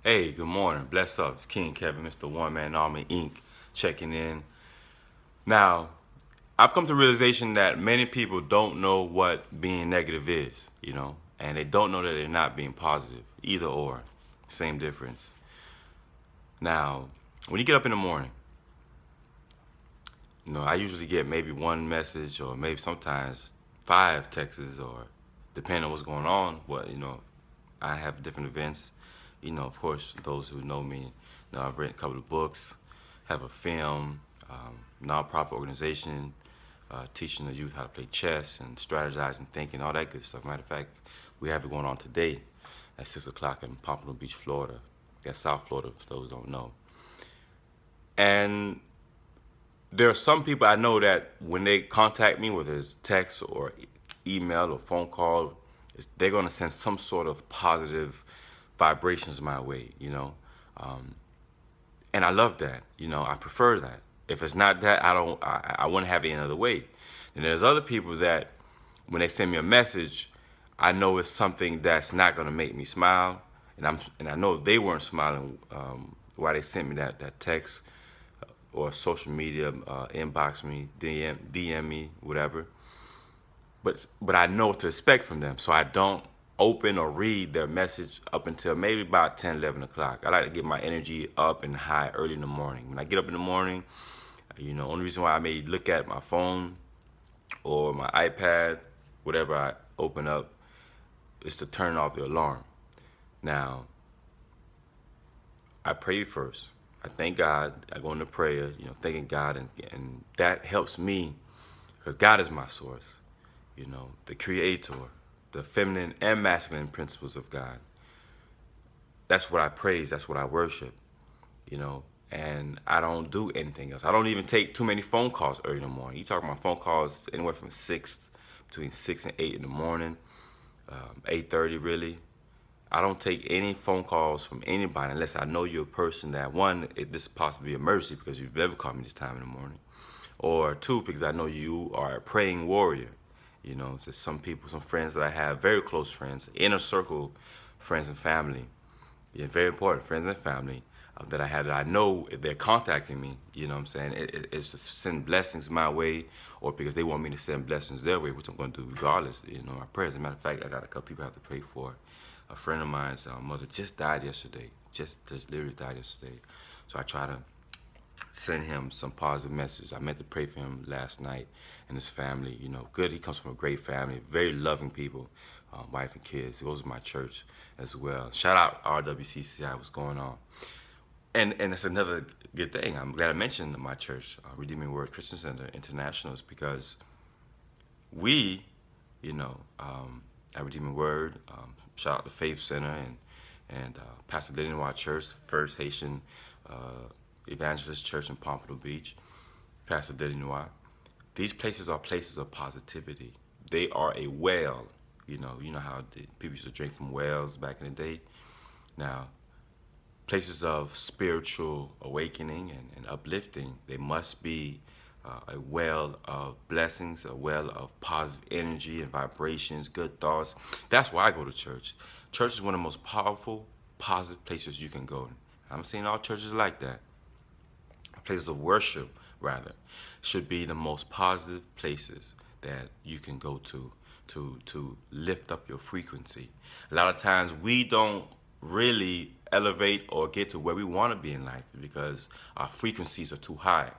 Hey, good morning. Bless up. It's King Kevin, Mr. One Man Army Inc. checking in. Now, I've come to the realization that many people don't know what being negative is, and they don't know that they're not being positive. Either or. Same difference. Now, when you get up in the morning, I usually get maybe one message or maybe sometimes five texts or depending on what's going on, I have different events. Of course, those who know me know I've written a couple of books, have a film, nonprofit organization, teaching the youth how to play chess and strategizing, thinking, all that good stuff. Matter of fact, we have it going on today at 6 o'clock in Pompano Beach, Florida. That's South Florida, for those who don't know. And there are some people I know that when they contact me, whether it's text or email or phone call, they're going to send some sort of positive vibrations my way. Um, and I love that. I prefer that. If it's not that, I wouldn't have it any other way. And there's other people that when they send me a message, I know it's something that's not going to make me smile, and I know they weren't smiling while they sent me that text or social media, inbox me, DM me, whatever. But I know what to expect from them, so I don't open or read their message up until maybe about 10, 11 o'clock. I like to get my energy up and high early in the morning. When I get up in the morning, only reason why I may look at my phone or my iPad, whatever I open up, is to turn off the alarm. Now, I pray first. I thank God. I go into prayer, thanking God, and that helps me because God is my source, the creator, the feminine and masculine principles of God. That's what I praise. That's what I worship, and I don't do anything else. I don't even take too many phone calls early in the morning. You talk about phone calls anywhere from between 6 and 8 in the morning, 8:30 really. I don't take any phone calls from anybody unless I know you're a person that, one, this is possibly a mercy because you've never called me this time in the morning, or two, because I know you are a praying warrior. So some people, some friends that I have, very close friends, inner circle friends and family, yeah, very important friends and family that I have that I know if they're contacting me, what I'm saying, it's to send blessings my way or because they want me to send blessings their way, which I'm going to do regardless. My prayers. As a matter of fact, I got a couple people I have to pray for. A friend of mine's mother just died yesterday, just literally died yesterday. So I try to send him some positive message. I meant to pray for him last night and his family. Good. He comes from a great family, very loving people, wife and kids. He goes to my church as well. Shout out RWCCI. What's going on? And that's another good thing. I'm glad I mentioned my church, Redeeming Word Christian Center International, is because we, at Redeeming Word, shout out to Faith Center and Pastor Lenoir Church, First Haitian Evangelist Church in Pompano Beach, Pastor Lenoir. These places are places of positivity. They are a well. You know how people used to drink from wells back in the day. Now, places of spiritual awakening and uplifting, they must be a well of blessings, a well of positive energy and vibrations, good thoughts. That's why I go to church. Church is one of the most powerful, positive places you can go. I'm saying all churches like that. Places of worship, rather, should be the most positive places that you can go to lift up your frequency. A lot of times we don't really elevate or get to where we want to be in life because our frequencies are too high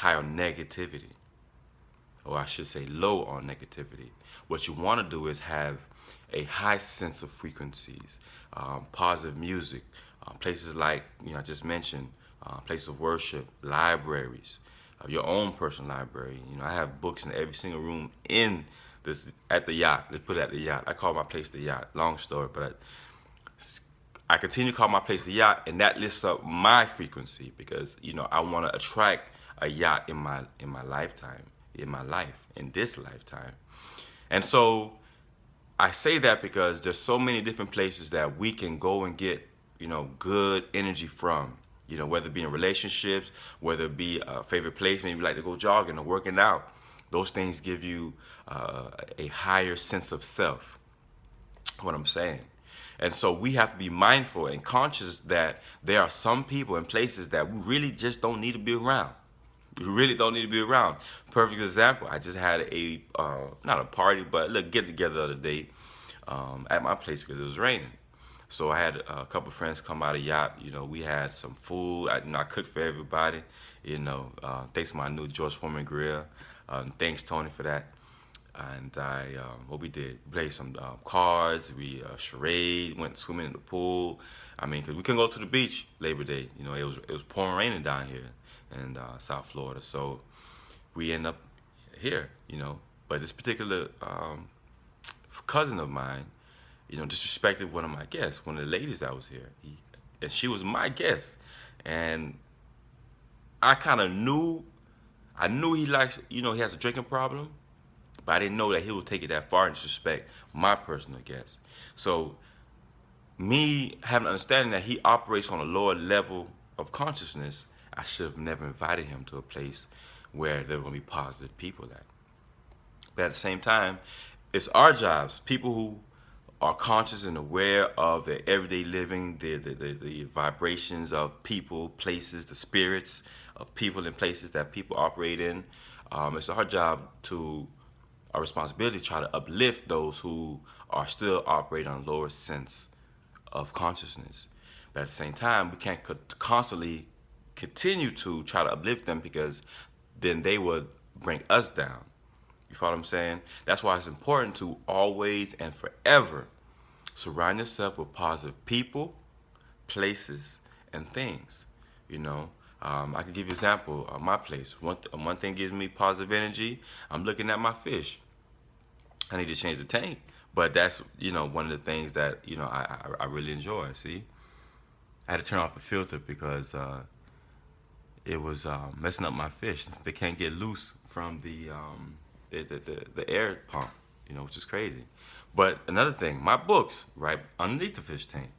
on negativity, or I should say low on negativity. What you want to do is have a high sense of frequencies, positive music, places like I just mentioned, places of worship, libraries, your own personal library. I have books in every single room in this at the yacht. Let's put it at the yacht. I call my place the yacht. Long story, but I continue to call my place the yacht, and that lifts up my frequency because I want to attract a yacht in my lifetime, in my life, in this lifetime. And so I say that because there's so many different places that we can go and get good energy from. Whether it be in relationships, whether it be a favorite place, maybe you like to go jogging or working out. Those things give you a higher sense of self. What I'm saying. And so we have to be mindful and conscious that there are some people and places that we really just don't need to be around. You really don't need to be around. Perfect example. I just had a not a party, but a get together the other day at my place because it was raining. So I had a couple of friends come out of yacht. We had some food. I cooked for everybody. Thanks to my new George Foreman grill. Thanks Tony for that. And what we did, played some cards. We charade, went swimming in the pool. I mean, cause we couldn't go to the beach Labor Day. It was pouring raining down here in South Florida. So we end up here. But this particular cousin of mine, disrespected one of my guests, one of the ladies that was here. And she was my guest. And I kind of I knew he likes, he has a drinking problem, but I didn't know that he would take it that far and disrespect my personal guest. So me having an understanding that he operates on a lower level of consciousness, I should have never invited him to a place where there were going to be positive people at. But at the same time, it's our jobs, people who are conscious and aware of their everyday living, the vibrations of people, places, the spirits of people and places that people operate in. It's our job our responsibility to try to uplift those who are still operating on a lower sense of consciousness. But at the same time, we can't constantly continue to try to uplift them because then they would bring us down. You follow what I'm saying? That's why it's important to always and forever surround yourself with positive people, places, and things. I can give you an example of my place. One thing gives me positive energy. I'm looking at my fish. I need to change the tank, but that's one of the things that I really enjoy. See, I had to turn off the filter because it was messing up my fish. They can't get loose from the air pump, which is crazy. But another thing, my books, right underneath the fish tank.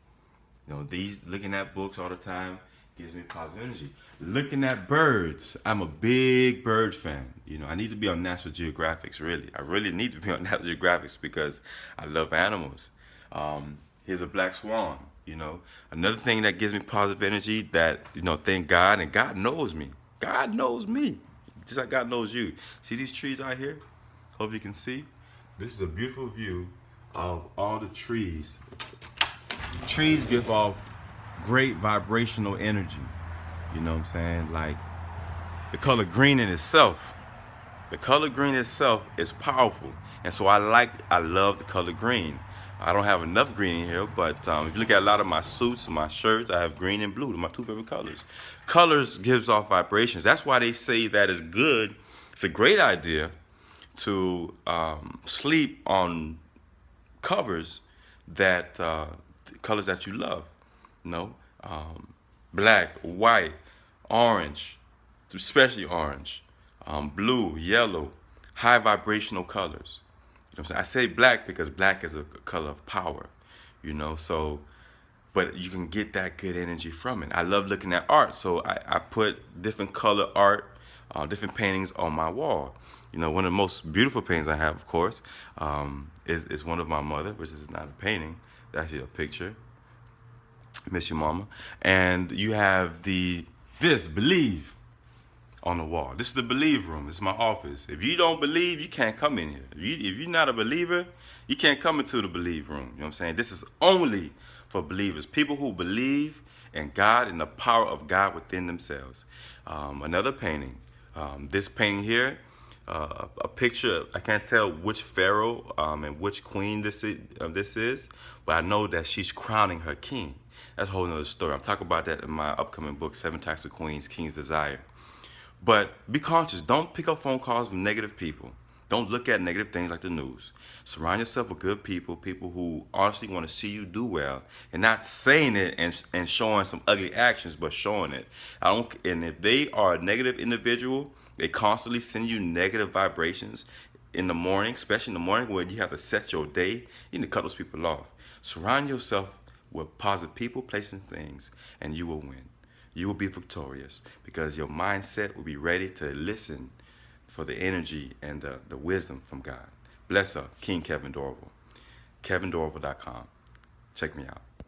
Looking at books all the time gives me positive energy. Looking at birds, I'm a big bird fan. I need to be on National Geographic, really. I really need to be on National Geographic because I love animals. Here's a black swan, Another thing that gives me positive energy that, thank God, and God knows me. God knows me. Just like God knows you. See these trees out here? Hope you can see. This is a beautiful view of all the trees. Trees give off great vibrational energy. You know what I'm saying? Like the color green in itself. The color green itself is powerful. And so I love the color green. I don't have enough green in here, but if you look at a lot of my suits and my shirts, I have green and blue. They're my two favorite colors. Colors gives off vibrations. That's why they say that it's good. It's a great idea to sleep on covers that colors that you love. Black, white, orange, especially orange, blue, yellow, high vibrational colors. What I'm saying? I say black because black is a color of power, so, but you can get that good energy from it. I love looking at art, so I put different color art, different paintings on my wall. One of the most beautiful paintings I have, of course, is one of my mother, which is not a painting, it's actually a picture. Miss you, mama. And you have this believe on the wall. This is the believe room. This is my office. If you don't believe, you can't come in here. If you're not a believer, you can't come into the believe room. You know what I'm saying? This is only for believers, people who believe in God and the power of God within themselves. Another painting. This painting here, a picture. I can't tell which pharaoh and which queen this is, but I know that she's crowning her king. That's a whole nother story. I'm talking about that in my upcoming book, 7 Types of Queens, King's Desire. But be conscious. Don't pick up phone calls from negative people. Don't look at negative things like the news. Surround yourself with good people, people who honestly want to see you do well, and not saying it and showing some ugly actions, but showing it. And if they are a negative individual, they constantly send you negative vibrations in the morning, especially in the morning when you have to set your day. You need to cut those people off. Surround yourself with positive people, places, and things, and you will win. You will be victorious because your mindset will be ready to listen for the energy and the wisdom from God. Bless up, King Kevin Dorval. KevinDorval.com. Check me out.